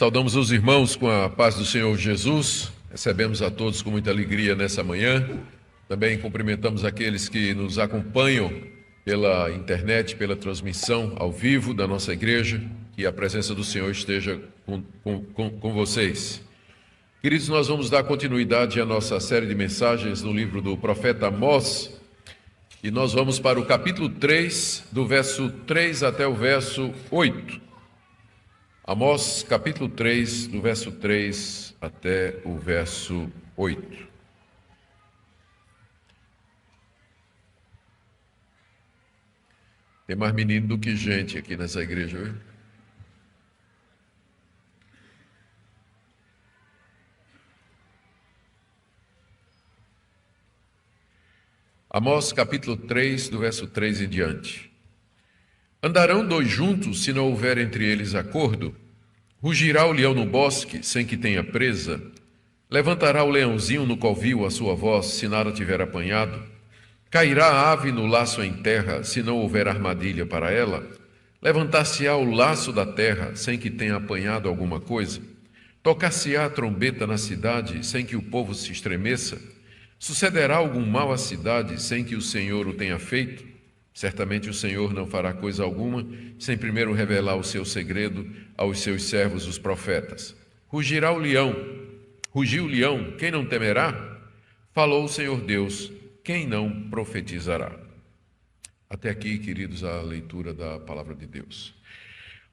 Saudamos os irmãos com a paz do Senhor Jesus, recebemos a todos com muita alegria nessa manhã. Também cumprimentamos aqueles que nos acompanham pela internet, pela transmissão ao vivo da nossa igreja, que a presença do Senhor esteja com vocês. Queridos, nós vamos dar continuidade à nossa série de mensagens no livro do profeta Amós, e nós vamos para o capítulo 3, do verso 3 até o verso 8. Amós, capítulo 3, do verso 3 até o verso 8. Tem mais menino do que gente aqui nessa igreja, viu? Amós, capítulo 3, do verso 3 em diante. Andarão dois juntos, se não houver entre eles acordo? Rugirá o leão no bosque, sem que tenha presa? Levantará o leãozinho no covil a sua voz, se nada tiver apanhado? Cairá a ave no laço em terra, se não houver armadilha para ela? Levantar-se-á o laço da terra, sem que tenha apanhado alguma coisa? Tocar-se-á a trombeta na cidade, sem que o povo se estremeça? Sucederá algum mal à cidade, sem que o Senhor o tenha feito? Certamente o Senhor não fará coisa alguma, sem primeiro revelar o seu segredo aos seus servos, os profetas. Rugiu o leão, quem não temerá? Falou o Senhor Deus, quem não profetizará? Até aqui, queridos, a leitura da palavra de Deus.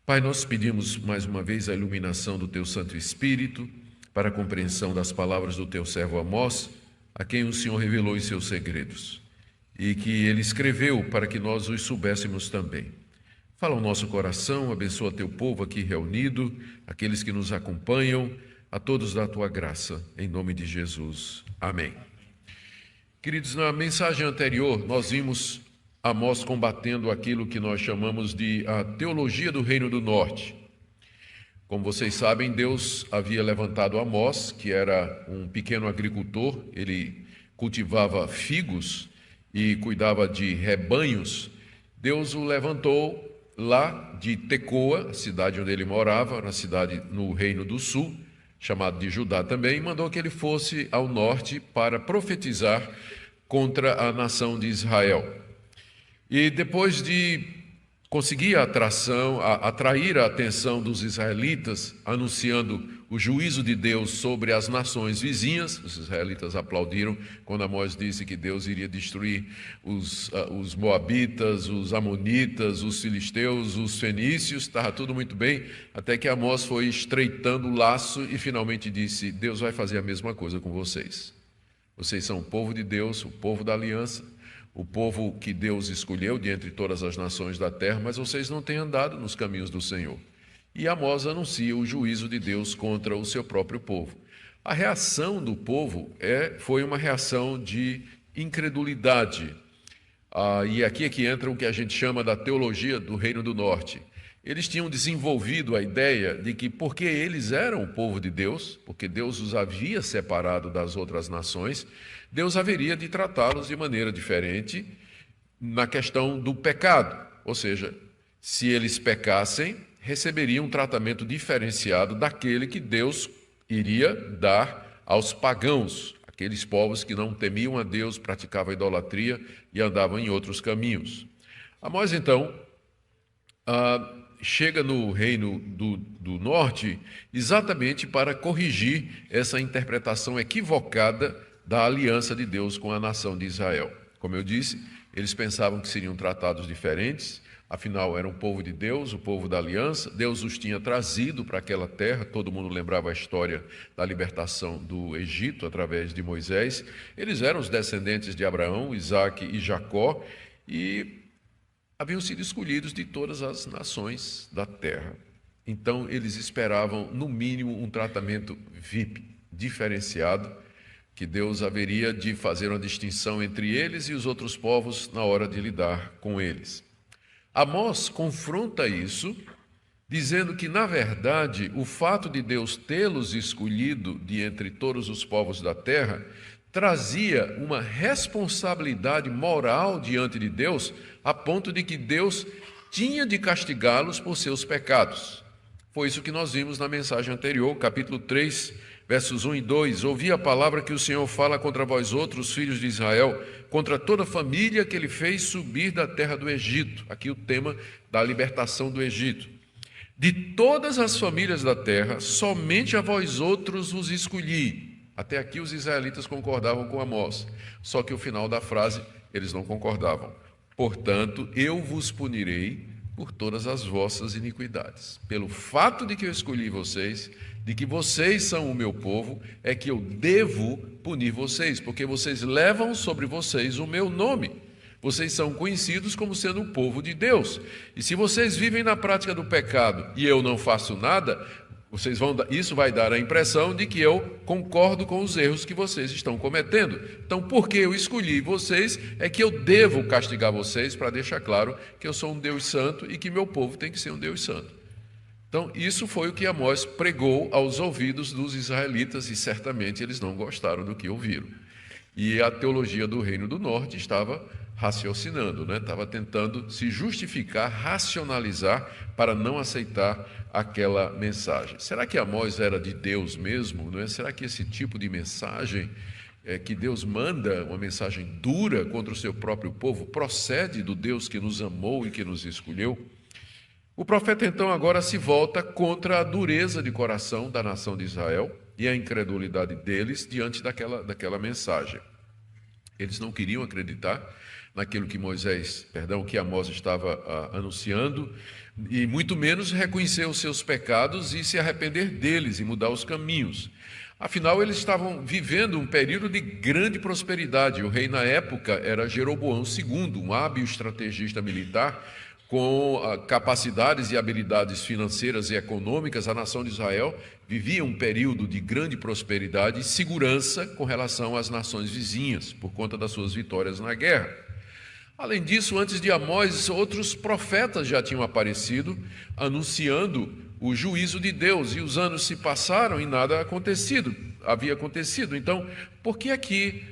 Pai, nós pedimos mais uma vez a iluminação do Teu Santo Espírito para a compreensão das palavras do Teu servo Amós, a quem o Senhor revelou os seus segredos, e que ele escreveu para que nós os soubéssemos também. Fala o nosso coração, abençoa teu povo aqui reunido, aqueles que nos acompanham, a todos da tua graça, em nome de Jesus. Amém. Queridos, na mensagem anterior, nós vimos Amós combatendo aquilo que nós chamamos de a teologia do Reino do Norte. Como vocês sabem, Deus havia levantado Amós, que era um pequeno agricultor, ele cultivava figos e cuidava de rebanhos. Deus o levantou lá de Tecoa, a cidade onde ele morava, na cidade no Reino do Sul, chamado de Judá também, e mandou que ele fosse ao norte para profetizar contra a nação de Israel. E depois de conseguir atrair a atenção dos israelitas, anunciando o juízo de Deus sobre as nações vizinhas, os israelitas aplaudiram quando Amós disse que Deus iria destruir os moabitas, os amonitas, os filisteus, os fenícios, estava tudo muito bem, até que Amós foi estreitando o laço e finalmente disse: Deus vai fazer a mesma coisa com vocês. Vocês são o povo de Deus, o povo da aliança, o povo que Deus escolheu de entre todas as nações da terra, mas vocês não têm andado nos caminhos do Senhor. E Amós anuncia o juízo de Deus contra o seu próprio povo. A reação do povo foi uma reação de incredulidade. E aqui é que entra o que a gente chama da teologia do Reino do Norte. Eles tinham desenvolvido a ideia de que, porque eles eram o povo de Deus, porque Deus os havia separado das outras nações, Deus haveria de tratá-los de maneira diferente na questão do pecado. Ou seja, se eles pecassem, receberiam um tratamento diferenciado daquele que Deus iria dar aos pagãos, aqueles povos que não temiam a Deus, praticavam a idolatria e andavam em outros caminhos. Amós, então, chega no Reino do Norte exatamente para corrigir essa interpretação equivocada da aliança de Deus com a nação de Israel. Como eu disse, eles pensavam que seriam tratados diferentes, afinal eram o povo de Deus, o povo da aliança, Deus os tinha trazido para aquela terra, todo mundo lembrava a história da libertação do Egito através de Moisés, eles eram os descendentes de Abraão, Isaque e Jacó, e haviam sido escolhidos de todas as nações da terra. Então eles esperavam, no mínimo, um tratamento VIP, diferenciado, que Deus haveria de fazer uma distinção entre eles e os outros povos na hora de lidar com eles. Amós confronta isso, dizendo que, na verdade, o fato de Deus tê-los escolhido de entre todos os povos da terra trazia uma responsabilidade moral diante de Deus, a ponto de que Deus tinha de castigá-los por seus pecados. Foi isso que nós vimos na mensagem anterior, capítulo 3, versos 1 e 2. Ouvi a palavra que o Senhor fala contra vós outros, filhos de Israel, contra toda a família que ele fez subir da terra do Egito. Aqui o tema da libertação do Egito. De todas as famílias da terra, somente a vós outros vos escolhi. Até aqui os israelitas concordavam com Amós, só que o final da frase eles não concordavam. Portanto, eu vos punirei por todas as vossas iniquidades. Pelo fato de que eu escolhi vocês, de que vocês são o meu povo, é que eu devo punir vocês, porque vocês levam sobre vocês o meu nome. Vocês são conhecidos como sendo o povo de Deus. E se vocês vivem na prática do pecado e eu não faço nada, isso vai dar a impressão de que eu concordo com os erros que vocês estão cometendo. Então, porque eu escolhi vocês, é que eu devo castigar vocês, para deixar claro que eu sou um Deus santo e que meu povo tem que ser um Deus santo. Então, isso foi o que Amós pregou aos ouvidos dos israelitas, e certamente eles não gostaram do que ouviram. E a teologia do Reino do Norte estava raciocinando, estava tentando se justificar, racionalizar para não aceitar aquela mensagem. Será que Amós era de Deus mesmo? Será que esse tipo de mensagem que Deus manda, uma mensagem dura contra o seu próprio povo, procede do Deus que nos amou e que nos escolheu? O profeta então agora se volta contra a dureza de coração da nação de Israel e a incredulidade deles diante daquela mensagem. Eles não queriam acreditar naquilo que Amós estava anunciando, e muito menos reconhecer os seus pecados e se arrepender deles e mudar os caminhos. Afinal, eles estavam vivendo um período de grande prosperidade. O rei na época era Jeroboão II, um hábil estrategista militar, com capacidades e habilidades financeiras e econômicas. A nação de Israel vivia um período de grande prosperidade e segurança com relação às nações vizinhas, por conta das suas vitórias na guerra. Além disso, antes de Amós, outros profetas já tinham aparecido, anunciando o juízo de Deus, e os anos se passaram e nada havia acontecido. Então, por que aqui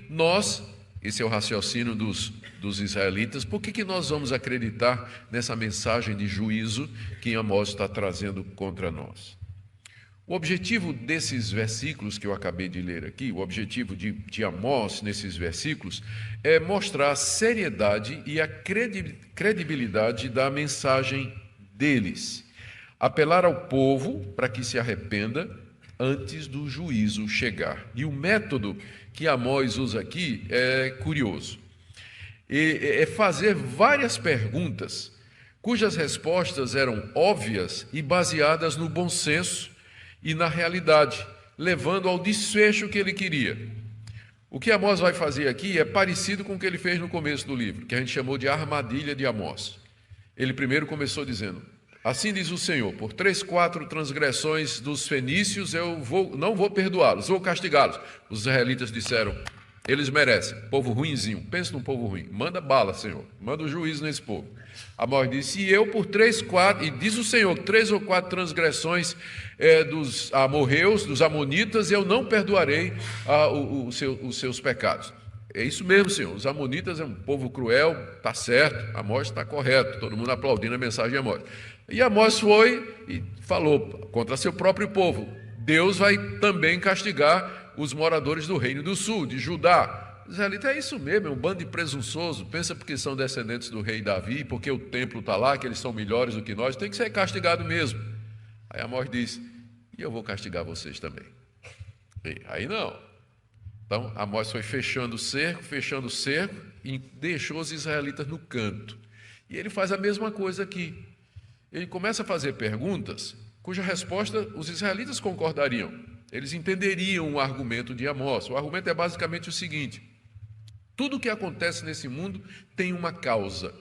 esse é o raciocínio dos israelitas, por que nós vamos acreditar nessa mensagem de juízo que Amós está trazendo contra nós? O objetivo desses versículos que eu acabei de ler aqui, o objetivo de Amós nesses versículos, é mostrar a seriedade e a credibilidade da mensagem deles. Apelar ao povo para que se arrependa antes do juízo chegar. E o método que Amós usa aqui é curioso. É fazer várias perguntas, cujas respostas eram óbvias e baseadas no bom senso e na realidade, levando ao desfecho que ele queria. O que Amós vai fazer aqui é parecido com o que ele fez no começo do livro, que a gente chamou de armadilha de Amós. Ele primeiro começou dizendo: assim diz o Senhor, por 4 transgressões dos fenícios eu não vou perdoá-los, vou castigá-los. Os israelitas disseram: eles merecem, povo ruinzinho, pensa num povo ruim, manda bala, Senhor, manda o juízo nesse povo. Amós disse: e eu por 4, e diz o Senhor, 3 ou 4 transgressões dos amorreus, dos amonitas, eu não perdoarei os seus pecados. É isso mesmo, Senhor, os amonitas é um povo cruel, está certo, Amós está correto, todo mundo aplaudindo a mensagem de Amós. E Amós foi e falou contra seu próprio povo: Deus vai também castigar os moradores do Reino do Sul, de Judá. Israelita, é isso mesmo, é um bando de presunçoso, pensa porque são descendentes do rei Davi, porque o templo está lá, que eles são melhores do que nós, tem que ser castigado mesmo. Aí Amós diz: e eu vou castigar vocês também. E aí não. Então Amós foi fechando o cerco, e deixou os israelitas no canto. E ele faz a mesma coisa aqui. Ele começa a fazer perguntas cuja resposta os israelitas concordariam. Eles entenderiam o argumento de Amós. O argumento é basicamente o seguinte: tudo o que acontece nesse mundo tem uma causa.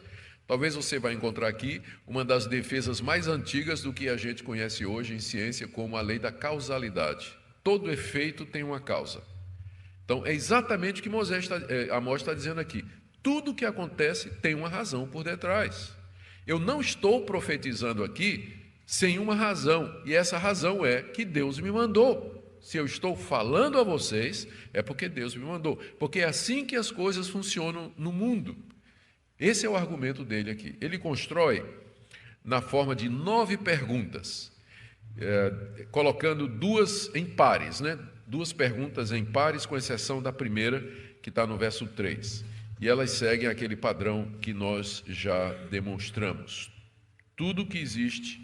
Talvez você vai encontrar aqui uma das defesas mais antigas do que a gente conhece hoje em ciência como a lei da causalidade. Todo efeito tem uma causa. Então, é exatamente o que Amós está dizendo aqui. Tudo o que acontece tem uma razão por detrás. Eu não estou profetizando aqui sem uma razão, e essa razão é que Deus me mandou. Se eu estou falando a vocês, é porque Deus me mandou, porque é assim que as coisas funcionam no mundo. Esse é o argumento dele aqui. Ele constrói na forma de 9 perguntas. colocando duas em pares, né? Duas perguntas em pares, com exceção da primeira, que está no verso 3. E elas seguem aquele padrão que nós já demonstramos. Tudo que existe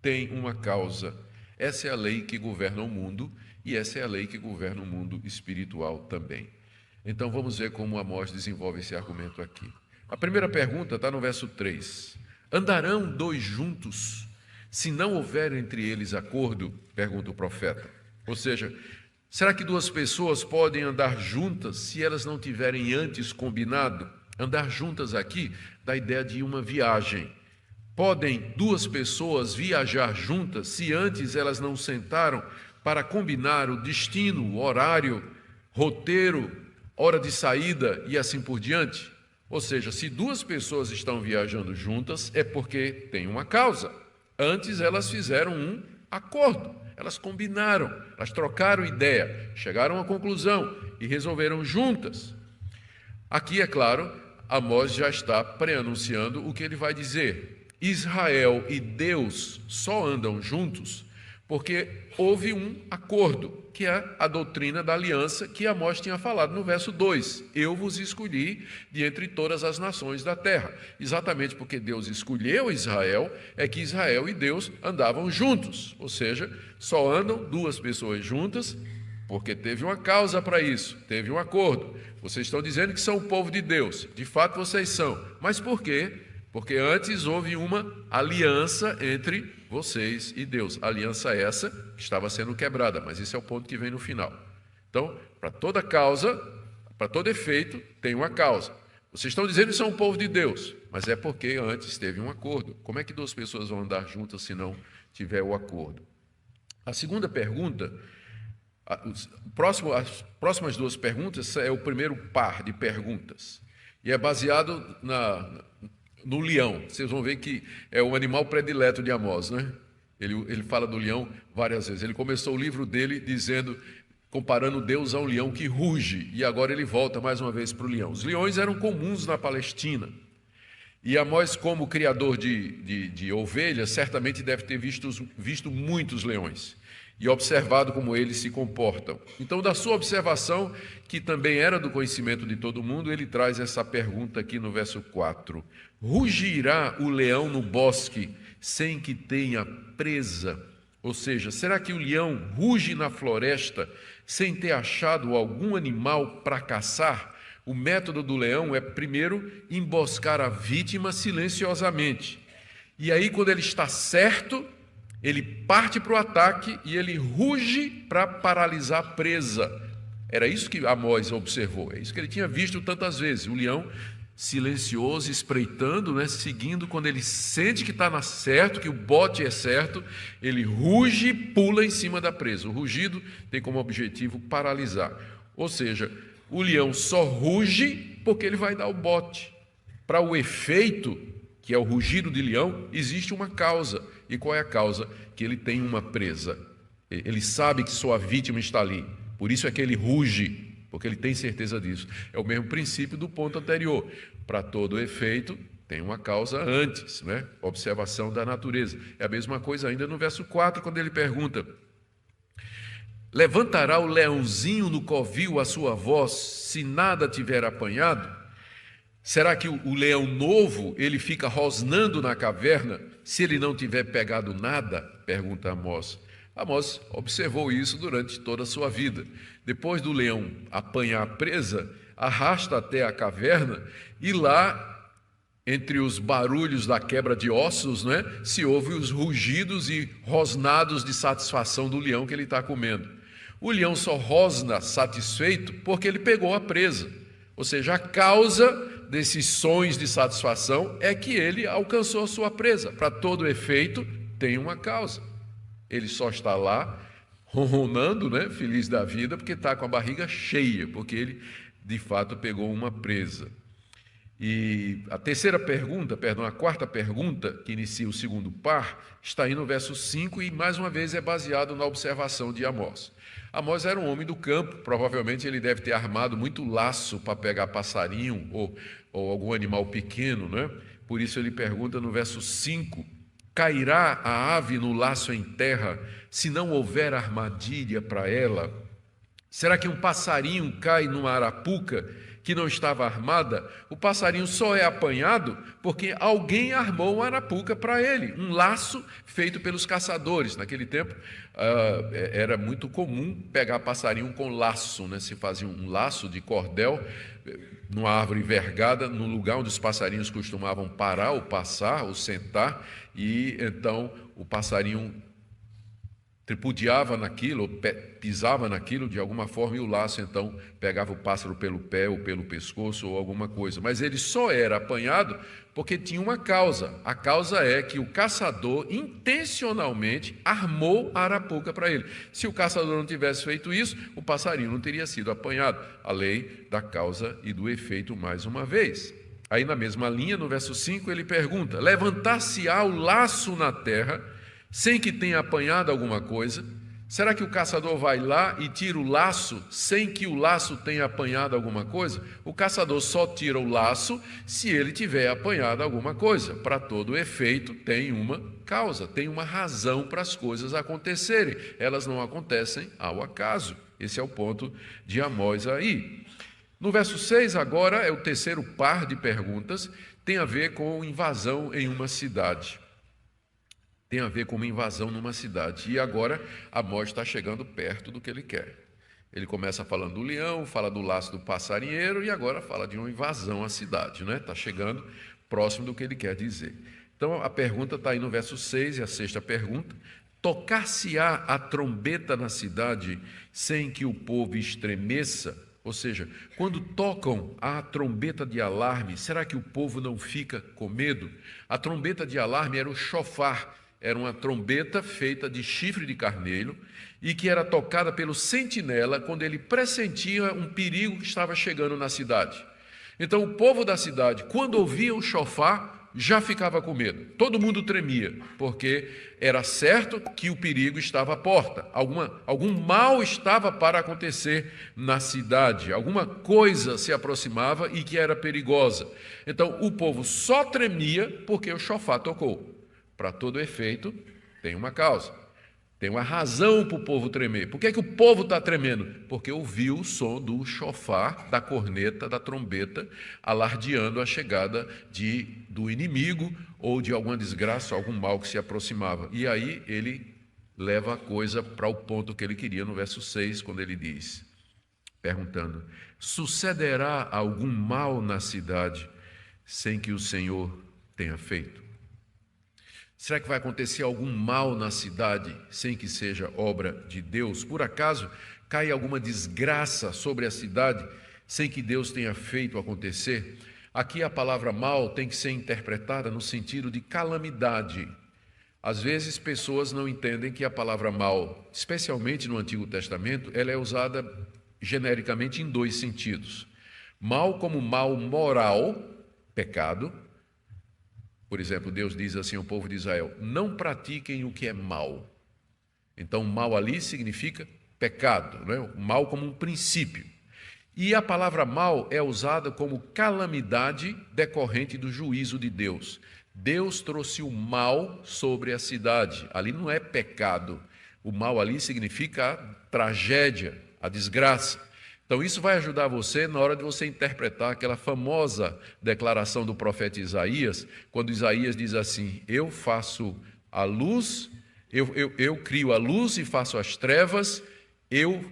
tem uma causa. Essa é a lei que governa o mundo, e essa é a lei que governa o mundo espiritual também. Então vamos ver como Amós desenvolve esse argumento aqui. A primeira pergunta está no verso 3. Andarão dois juntos, se não houver entre eles acordo? Pergunta o profeta. Ou seja, será que duas pessoas podem andar juntas se elas não tiverem antes combinado? Andar juntas aqui dá a ideia de uma viagem. Podem duas pessoas viajar juntas se antes elas não sentaram para combinar o destino, o horário, roteiro, hora de saída e assim por diante? Ou seja, se duas pessoas estão viajando juntas, é porque tem uma causa. Antes elas fizeram um acordo, elas combinaram, elas trocaram ideia, chegaram a uma conclusão e resolveram juntas. Aqui, é claro, Amós já está pré-anunciando o que ele vai dizer. Israel e Deus só andam juntos porque houve um acordo, que é a doutrina da aliança que Amós tinha falado no verso 2. Eu vos escolhi de entre todas as nações da terra. Exatamente porque Deus escolheu Israel, é que Israel e Deus andavam juntos. Ou seja, só andam duas pessoas juntas porque teve uma causa para isso, teve um acordo. Vocês estão dizendo que são o povo de Deus. De fato vocês são. Mas por quê? Porque antes houve uma aliança entre vocês e Deus. Aliança essa que estava sendo quebrada, mas esse é o ponto que vem no final. Então, para toda causa, para todo efeito, tem uma causa. Vocês estão dizendo que são o povo de Deus, mas é porque antes teve um acordo. Como é que duas pessoas vão andar juntas se não tiver o acordo? A segunda pergunta, as próximas duas perguntas é o primeiro par de perguntas. E é baseado no leão. Vocês vão ver que é o animal predileto de Amós, né? Ele fala do leão várias vezes. Ele começou o livro dele comparando Deus a um leão que ruge, e agora ele volta mais uma vez para o leão. Os leões eram comuns na Palestina, e Amós, como criador de ovelhas, certamente deve ter visto muitos leões e observado como eles se comportam. Então, da sua observação, que também era do conhecimento de todo mundo, ele traz essa pergunta aqui no verso 4. Rugirá o leão no bosque sem que tenha presa? Ou seja, será que o leão ruge na floresta sem ter achado algum animal para caçar? O método do leão é, primeiro, emboscar a vítima silenciosamente. E aí, quando ele está certo, ele parte para o ataque e ele ruge para paralisar a presa. Era isso que Amós observou, é isso que ele tinha visto tantas vezes. O leão silencioso, espreitando, né, seguindo. Quando ele sente que está certo, que o bote é certo, ele ruge e pula em cima da presa. O rugido tem como objetivo paralisar. Ou seja, o leão só ruge porque ele vai dar o bote. Para o efeito, que é o rugido de leão, existe uma causa. E qual é a causa? Que ele tem uma presa. Ele sabe que sua vítima está ali. Por isso é que ele ruge, porque ele tem certeza disso. É o mesmo princípio do ponto anterior. Para todo efeito, tem uma causa antes, né? Observação da natureza. É a mesma coisa ainda no verso 4, quando ele pergunta: levantará o leãozinho no covil a sua voz, se nada tiver apanhado? Será que o leão novo, ele fica rosnando na caverna, se ele não tiver pegado nada? Pergunta Amós. Amós observou isso durante toda a sua vida. Depois do leão apanhar a presa, arrasta até a caverna e lá, entre os barulhos da quebra de ossos, né, se ouve os rugidos e rosnados de satisfação do leão que ele está comendo. O leão só rosna satisfeito porque ele pegou a presa. Ou seja, a causa desses sons de satisfação é que ele alcançou a sua presa. Para todo efeito, tem uma causa. Ele só está lá ronronando, né, feliz da vida, porque está com a barriga cheia, porque ele, de fato, pegou uma presa. E a quarta pergunta, que inicia o segundo par, está aí no verso 5 e, mais uma vez, é baseado na observação de Amós. Amós era um homem do campo, provavelmente ele deve ter armado muito laço para pegar passarinho ou algum animal pequeno, né? Por isso ele pergunta no verso 5, Cairá a ave no laço em terra, se não houver armadilha para ela? Será que um passarinho cai numa arapuca que não estava armada? O passarinho só é apanhado porque alguém armou uma arapuca para ele, um laço feito pelos caçadores. Naquele tempo era muito comum pegar passarinho com laço, né? Se fazia um laço de cordel numa árvore vergada, no lugar onde os passarinhos costumavam parar ou passar ou sentar, e então o passarinho tripudiava naquilo, ou pisava naquilo de alguma forma, e o laço então pegava o pássaro pelo pé ou pelo pescoço ou alguma coisa. Mas ele só era apanhado porque tinha uma causa. A causa é que o caçador intencionalmente armou a arapuca para ele. Se o caçador não tivesse feito isso, o passarinho não teria sido apanhado. A lei da causa e do efeito mais uma vez. Aí na mesma linha, no verso 5, ele pergunta: levantar-se-á o laço na terra sem que tenha apanhado alguma coisa? Será que o caçador vai lá e tira o laço sem que o laço tenha apanhado alguma coisa? O caçador só tira o laço se ele tiver apanhado alguma coisa. Para todo efeito, tem uma causa, tem uma razão para as coisas acontecerem. Elas não acontecem ao acaso. Esse é o ponto de Amós aí. No verso 6, agora, é o terceiro par de perguntas, tem a ver com invasão em uma cidade. Tem a ver com uma invasão numa cidade. E agora Amós está chegando perto do que ele quer. Ele começa falando do leão, fala do laço do passarinheiro e agora fala de uma invasão à cidade, né? Está chegando próximo do que ele quer dizer. Então a pergunta está aí no verso 6, e a sexta pergunta: tocar-se-á a trombeta na cidade sem que o povo estremeça? Ou seja, quando tocam a trombeta de alarme, será que o povo não fica com medo? A trombeta de alarme era o chofar. Era uma trombeta feita de chifre de carneiro e que era tocada pelo sentinela quando ele pressentia um perigo que estava chegando na cidade. Então o povo da cidade, quando ouvia o chofar, já ficava com medo. Todo mundo tremia, porque era certo que o perigo estava à porta. Algum mal estava para acontecer na cidade. Alguma coisa se aproximava e que era perigosa. Então o povo só tremia porque o chofar tocou. Para todo efeito, tem uma causa, tem uma razão para o povo tremer. Por que é que o povo está tremendo? Porque ouviu o som do chofar, da corneta, da trombeta, alardeando a chegada do inimigo ou de alguma desgraça, algum mal que se aproximava. E aí ele leva a coisa para o ponto que ele queria no verso 6, quando ele diz, perguntando: sucederá algum mal na cidade sem que o Senhor tenha feito? Será que vai acontecer algum mal na cidade sem que seja obra de Deus? Por acaso cai alguma desgraça sobre a cidade sem que Deus tenha feito acontecer? Aqui a palavra mal tem que ser interpretada no sentido de calamidade. Às vezes pessoas não entendem que a palavra mal, especialmente no Antigo Testamento, ela é usada genericamente em dois sentidos. Mal como mal moral, pecado. Por exemplo, Deus diz assim ao povo de Israel: não pratiquem o que é mal. Então, mal ali significa pecado, né? O mal como um princípio. E a palavra mal é usada como calamidade decorrente do juízo de Deus. Deus trouxe o mal sobre a cidade. Ali não é pecado. O mal ali significa a tragédia, a desgraça. Então isso vai ajudar você na hora de você interpretar aquela famosa declaração do profeta Isaías, quando Isaías diz assim: eu faço a luz, eu crio a luz e faço as trevas, eu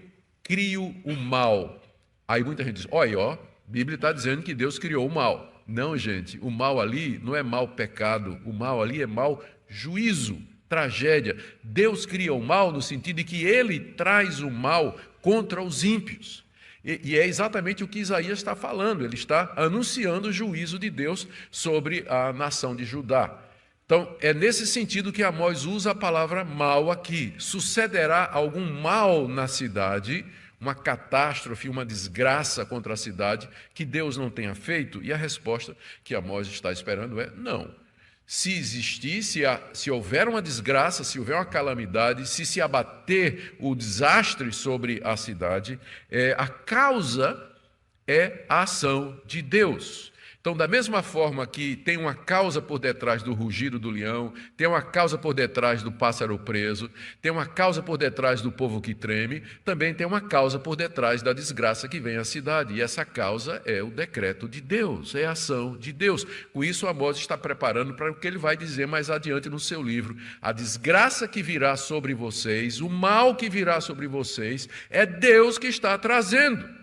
crio o mal. Aí muita gente diz: olha, a Bíblia está dizendo que Deus criou o mal. Não, gente, o mal ali não é mal pecado, o mal ali é mal juízo, tragédia. Deus cria o mal no sentido de que ele traz o mal contra os ímpios. E é exatamente o que Isaías está falando, ele está anunciando o juízo de Deus sobre a nação de Judá. Então, é nesse sentido que Amós usa a palavra mal aqui. Sucederá algum mal na cidade, uma catástrofe, uma desgraça contra a cidade que Deus não tenha feito? E a resposta que Amós está esperando é não. Se existir, se houver uma desgraça, se houver uma calamidade, se abater o desastre sobre a cidade, a causa é a ação de Deus. Então, Então, da mesma forma que tem uma causa por detrás do rugido do leão, tem uma causa por detrás do pássaro preso, tem uma causa por detrás do povo que treme, também tem uma causa por detrás da desgraça que vem à cidade. E essa causa é o decreto de Deus, é a ação de Deus. Com isso, Amós está preparando para o que ele vai dizer mais adiante no seu livro. A desgraça que virá sobre vocês, o mal que virá sobre vocês, é Deus que está trazendo.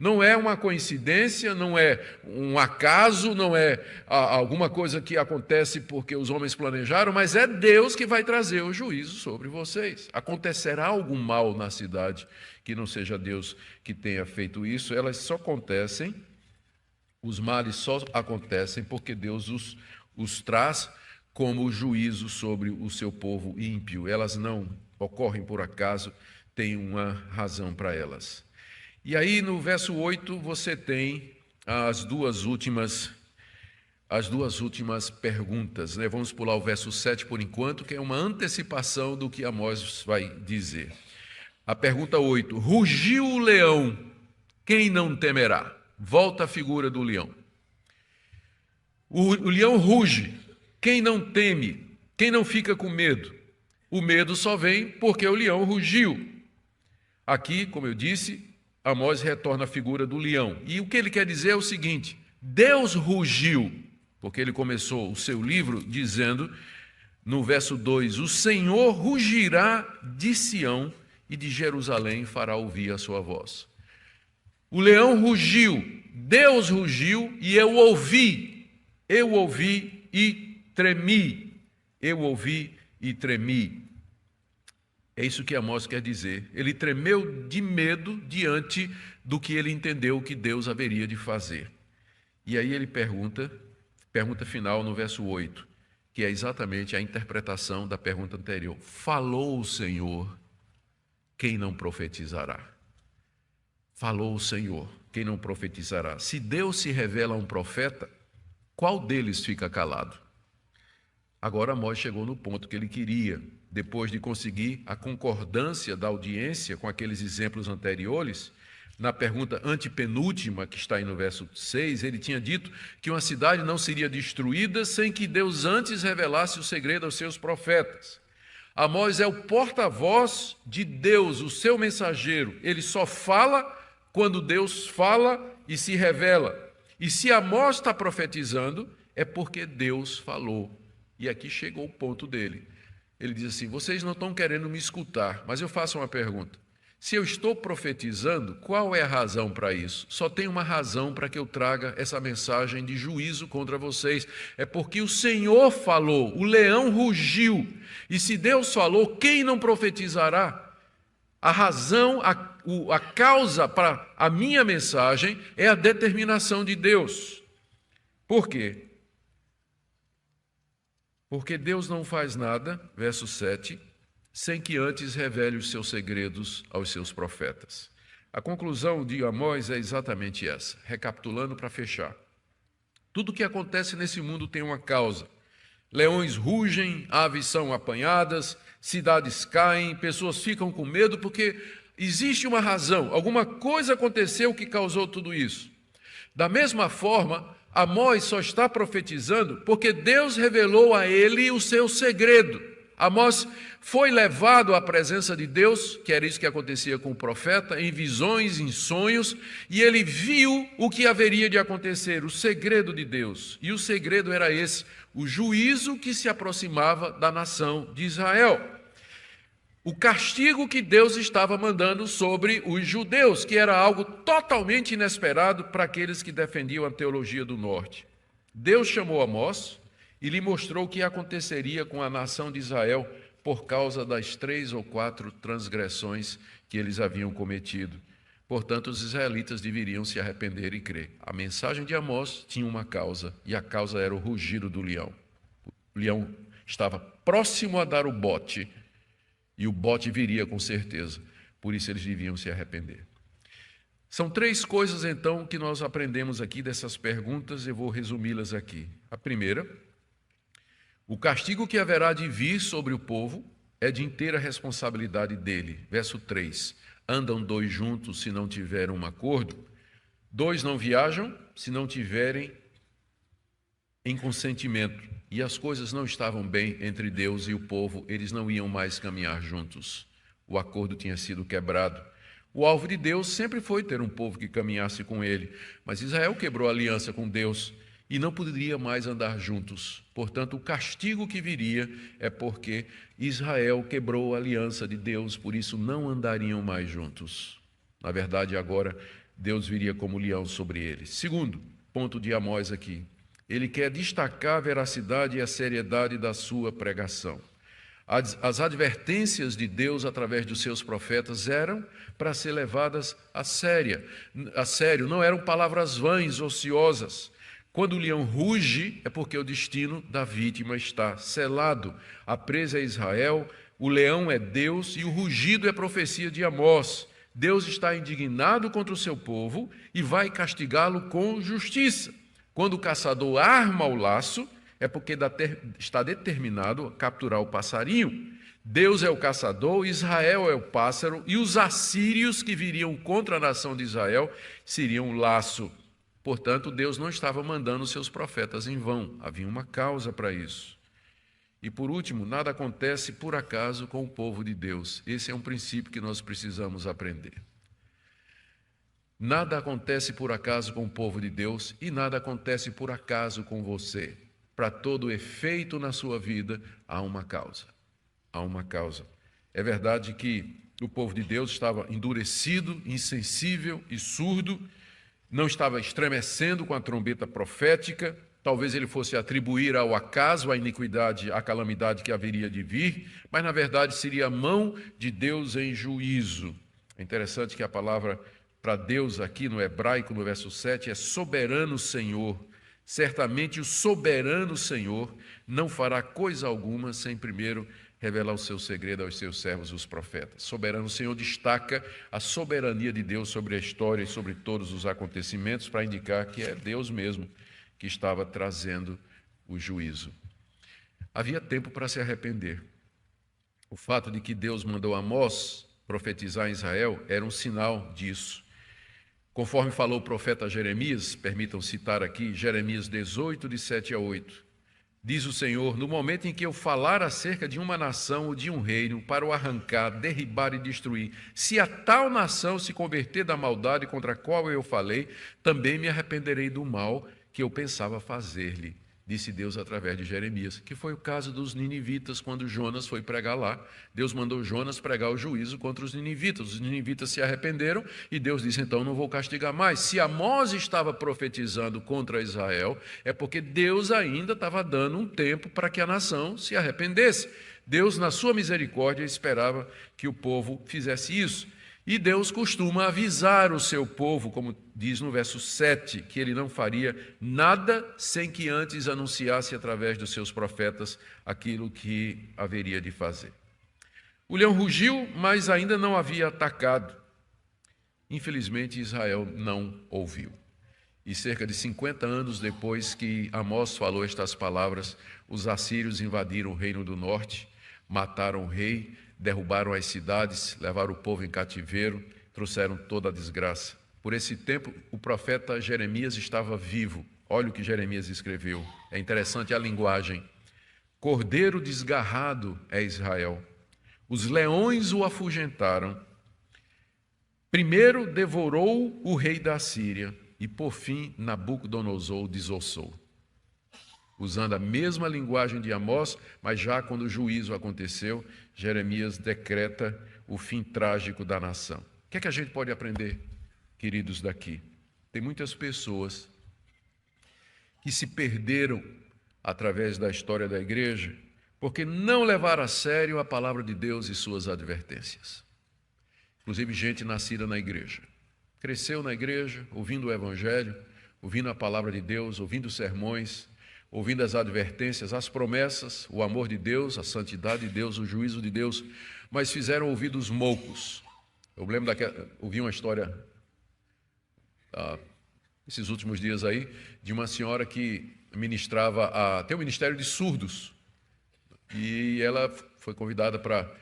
Não é uma coincidência, não é um acaso, não é alguma coisa que acontece porque os homens planejaram, mas é Deus que vai trazer o juízo sobre vocês. Acontecerá algum mal na cidade que não seja Deus que tenha feito isso, elas só acontecem, os males só acontecem porque Deus os traz como juízo sobre o seu povo ímpio. Elas não ocorrem por acaso, tem uma razão para elas. E aí no verso 8 você tem as duas últimas perguntas, né? Vamos pular o verso 7 por enquanto, que é uma antecipação do que Amós vai dizer. A pergunta 8, rugiu o leão, quem não temerá? Volta a figura do leão. O leão ruge, quem não teme? Quem não fica com medo? O medo só vem porque o leão rugiu. Aqui, como eu disse, Amós retorna a figura do leão. E o que ele quer dizer é o seguinte: Deus rugiu, porque ele começou o seu livro dizendo, no verso 2, o Senhor rugirá de Sião e de Jerusalém fará ouvir a sua voz. O leão rugiu, Deus rugiu e eu ouvi e tremi. Eu ouvi e tremi. É isso que Amós quer dizer. Ele tremeu de medo diante do que ele entendeu que Deus haveria de fazer. E aí ele pergunta final no verso 8, que é exatamente a interpretação da pergunta anterior. Falou o Senhor, quem não profetizará? Falou o Senhor, quem não profetizará? Se Deus se revela a um profeta, qual deles fica calado? Agora Amós chegou no ponto que ele queria. Depois de conseguir a concordância da audiência com aqueles exemplos anteriores, na pergunta antepenúltima, que está aí no verso 6, ele tinha dito que uma cidade não seria destruída sem que Deus antes revelasse o segredo aos seus profetas. Amós é o porta-voz de Deus, o seu mensageiro. Ele só fala quando Deus fala e se revela. E se Amós está profetizando, é porque Deus falou. E aqui chegou o ponto dele. Ele diz assim, vocês não estão querendo me escutar, mas eu faço uma pergunta. Se eu estou profetizando, qual é a razão para isso? Só tem uma razão para que eu traga essa mensagem de juízo contra vocês. É porque o Senhor falou, o leão rugiu. E se Deus falou, quem não profetizará? A razão, a causa para a minha mensagem é a determinação de Deus. Por quê? Porque Deus não faz nada, verso 7, sem que antes revele os seus segredos aos seus profetas. A conclusão de Amós é exatamente essa, recapitulando para fechar. Tudo que acontece nesse mundo tem uma causa. Leões rugem, aves são apanhadas, cidades caem, pessoas ficam com medo porque existe uma razão, alguma coisa aconteceu que causou tudo isso. Da mesma forma, Amós só está profetizando porque Deus revelou a ele o seu segredo. Amós foi levado à presença de Deus, que era isso que acontecia com o profeta, em visões, em sonhos, e ele viu o que haveria de acontecer, o segredo de Deus. E o segredo era esse, o juízo que se aproximava da nação de Israel. O castigo que Deus estava mandando sobre os judeus, que era algo totalmente inesperado para aqueles que defendiam a teologia do norte. Deus chamou Amós e lhe mostrou o que aconteceria com a nação de Israel por causa das 3 ou 4 transgressões que eles haviam cometido. Portanto, os israelitas deveriam se arrepender e crer. A mensagem de Amós tinha uma causa, e a causa era o rugido do leão. O leão estava próximo a dar o bote, e o bote viria com certeza. Por isso eles deviam se arrepender. São 3 coisas, então, que nós aprendemos aqui dessas perguntas, eu vou resumi-las aqui. A primeira, o castigo que haverá de vir sobre o povo é de inteira responsabilidade dele. Verso 3, andam 2 juntos se não tiverem um acordo, 2 não viajam se não tiverem em consentimento, e as coisas não estavam bem entre Deus e o povo, eles não iam mais caminhar juntos. O acordo tinha sido quebrado. O alvo de Deus sempre foi ter um povo que caminhasse com ele, mas Israel quebrou a aliança com Deus e não poderia mais andar juntos. Portanto, o castigo que viria é porque Israel quebrou a aliança de Deus, por isso não andariam mais juntos. Na verdade, agora Deus viria como leão sobre eles. Segundo ponto de Amós aqui, ele quer destacar a veracidade e a seriedade da sua pregação. As advertências de Deus através dos seus profetas eram para ser levadas a sério, não eram palavras vãs, ociosas. Quando o leão ruge, é porque o destino da vítima está selado. A presa é Israel, o leão é Deus e o rugido é profecia de Amós. Deus está indignado contra o seu povo e vai castigá-lo com justiça. Quando o caçador arma o laço, é porque está determinado a capturar o passarinho. Deus é o caçador, Israel é o pássaro, e os assírios que viriam contra a nação de Israel seriam o laço. Portanto, Deus não estava mandando seus profetas em vão, havia uma causa para isso. E por último, nada acontece por acaso com o povo de Deus. Esse é um princípio que nós precisamos aprender. Nada acontece por acaso com o povo de Deus e nada acontece por acaso com você. Para todo efeito na sua vida, há uma causa. Há uma causa. É verdade que o povo de Deus estava endurecido, insensível e surdo, não estava estremecendo com a trombeta profética, talvez ele fosse atribuir ao acaso a iniquidade, a calamidade que haveria de vir, mas na verdade seria a mão de Deus em juízo. É interessante que a palavra para Deus aqui no hebraico, no verso 7, é soberano Senhor. Certamente o soberano Senhor não fará coisa alguma sem primeiro revelar o seu segredo aos seus servos, os profetas. Soberano Senhor destaca a soberania de Deus sobre a história e sobre todos os acontecimentos para indicar que é Deus mesmo que estava trazendo o juízo. Havia tempo para se arrepender. O fato de que Deus mandou Amós profetizar em Israel era um sinal disso. Conforme falou o profeta Jeremias, permitam citar aqui, Jeremias 18, de 7 a 8. Diz o Senhor, no momento em que eu falar acerca de uma nação ou de um reino para o arrancar, derribar e destruir, se a tal nação se converter da maldade contra a qual eu falei, também me arrependerei do mal que eu pensava fazer-lhe, disse Deus através de Jeremias, que foi o caso dos ninivitas, quando Jonas foi pregar lá. Deus mandou Jonas pregar o juízo contra os ninivitas se arrependeram e Deus disse, então não vou castigar mais. Se Amós estava profetizando contra Israel, é porque Deus ainda estava dando um tempo para que a nação se arrependesse. Deus, na sua misericórdia, esperava que o povo fizesse isso. E Deus costuma avisar o seu povo, como diz no verso 7, que ele não faria nada sem que antes anunciasse através dos seus profetas aquilo que haveria de fazer. O leão rugiu, mas ainda não havia atacado. Infelizmente, Israel não ouviu. E cerca de 50 anos depois que Amós falou estas palavras, os assírios invadiram o reino do norte, mataram o rei, derrubaram as cidades, levaram o povo em cativeiro, trouxeram toda a desgraça. Por esse tempo, o profeta Jeremias estava vivo. Olha o que Jeremias escreveu. É interessante a linguagem. Cordeiro desgarrado é Israel. Os leões o afugentaram. Primeiro devorou o rei da Síria e, por fim, Nabucodonosor o desossou. Usando a mesma linguagem de Amós, mas já quando o juízo aconteceu, Jeremias decreta o fim trágico da nação. O que é que a gente pode aprender, queridos, daqui? Tem muitas pessoas que se perderam através da história da igreja porque não levaram a sério a palavra de Deus e suas advertências. Inclusive gente nascida na igreja. Cresceu na igreja, ouvindo o evangelho, ouvindo a palavra de Deus, ouvindo sermões, ouvindo as advertências, as promessas, o amor de Deus, a santidade de Deus, o juízo de Deus, mas fizeram ouvidos moucos. Eu lembro ouvi uma história, esses últimos dias aí, de uma senhora que ministrava, tem um ministério de surdos, e ela foi convidada para,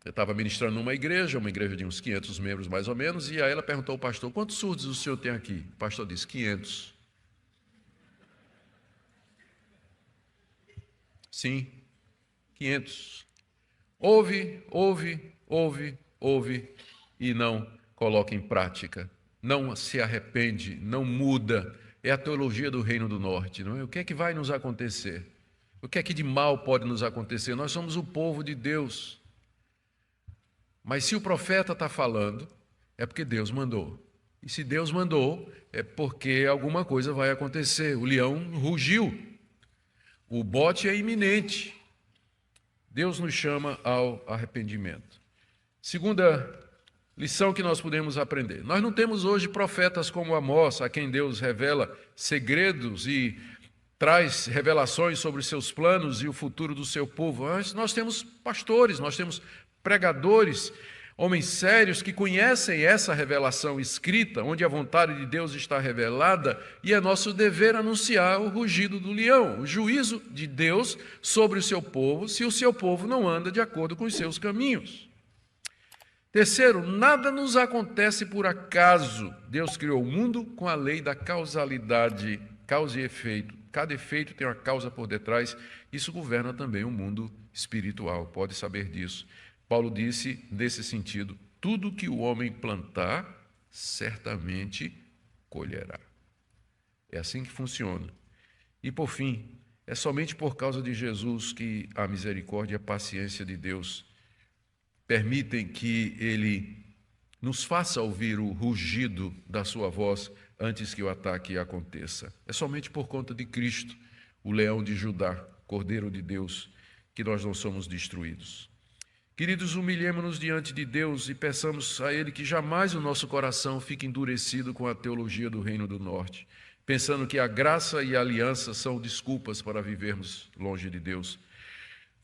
estava ministrando numa igreja de uns 500 membros mais ou menos, e aí ela perguntou ao pastor, quantos surdos o senhor tem aqui? O pastor disse, 500. Sim, 500. Ouve e não coloca em prática. Não se arrepende, não muda. É a teologia do Reino do Norte, não é? O que é que vai nos acontecer? O que é que de mal pode nos acontecer? Nós somos o povo de Deus. Mas se o profeta está falando, é porque Deus mandou. E se Deus mandou, é porque alguma coisa vai acontecer. O leão rugiu. O bote é iminente. Deus nos chama ao arrependimento. Segunda lição que nós podemos aprender. Nós não temos hoje profetas como Amós, a quem Deus revela segredos e traz revelações sobre os seus planos e o futuro do seu povo. Nós temos pastores, nós temos pregadores, homens sérios que conhecem essa revelação escrita, onde a vontade de Deus está revelada, e é nosso dever anunciar o rugido do leão, o juízo de Deus sobre o seu povo, se o seu povo não anda de acordo com os seus caminhos. Terceiro, nada nos acontece por acaso. Deus criou o mundo com a lei da causalidade, causa e efeito. Cada efeito tem uma causa por detrás. Isso governa também o mundo espiritual, pode saber disso. Paulo disse, nesse sentido, tudo que o homem plantar, certamente colherá. É assim que funciona. E, por fim, é somente por causa de Jesus que a misericórdia e a paciência de Deus permitem que Ele nos faça ouvir o rugido da sua voz antes que o ataque aconteça. É somente por conta de Cristo, o leão de Judá, Cordeiro de Deus, que nós não somos destruídos. Queridos, humilhemo-nos diante de Deus e peçamos a Ele que jamais o nosso coração fique endurecido com a teologia do Reino do Norte, pensando que a graça e a aliança são desculpas para vivermos longe de Deus.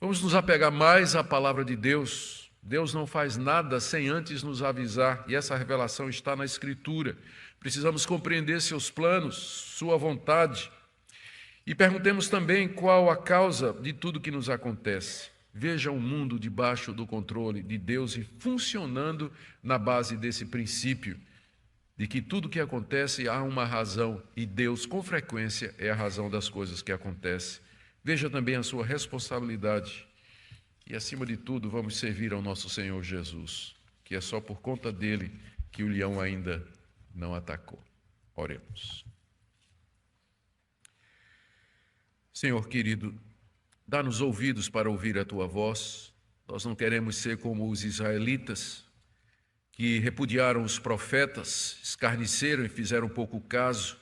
Vamos nos apegar mais à palavra de Deus. Deus não faz nada sem antes nos avisar, e essa revelação está na Escritura. Precisamos compreender seus planos, sua vontade, e perguntemos também qual a causa de tudo que nos acontece. Veja o mundo debaixo do controle de Deus e funcionando na base desse princípio, de que tudo que acontece há uma razão, e Deus, com frequência, é a razão das coisas que acontecem. Veja também a sua responsabilidade. E, acima de tudo, vamos servir ao nosso Senhor Jesus, que é só por conta dele que o leão ainda não atacou. Oremos. Senhor querido, dá-nos ouvidos para ouvir a Tua voz. Nós não queremos ser como os israelitas, que repudiaram os profetas, escarneceram e fizeram pouco caso.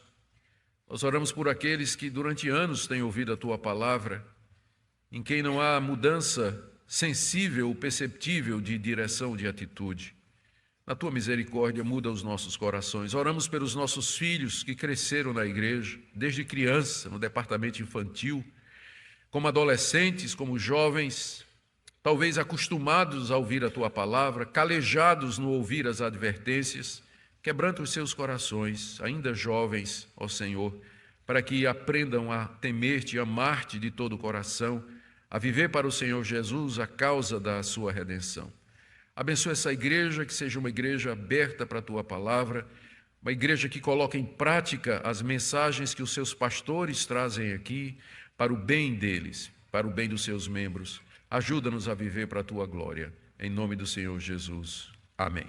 Nós oramos por aqueles que durante anos têm ouvido a Tua palavra, em quem não há mudança sensível, perceptível de direção, de atitude. Na Tua misericórdia, muda os nossos corações. Oramos pelos nossos filhos que cresceram na igreja, desde criança, no departamento infantil, como adolescentes, como jovens, talvez acostumados a ouvir a Tua palavra, calejados no ouvir as advertências. Quebranta os seus corações, ainda jovens, ó Senhor, para que aprendam a temer-te, amar-te de todo o coração, a viver para o Senhor Jesus a causa da sua redenção. Abençoa essa igreja, que seja uma igreja aberta para a Tua palavra, uma igreja que coloque em prática as mensagens que os seus pastores trazem aqui, para o bem deles, para o bem dos seus membros. Ajuda-nos a viver para a Tua glória. Em nome do Senhor Jesus. Amém.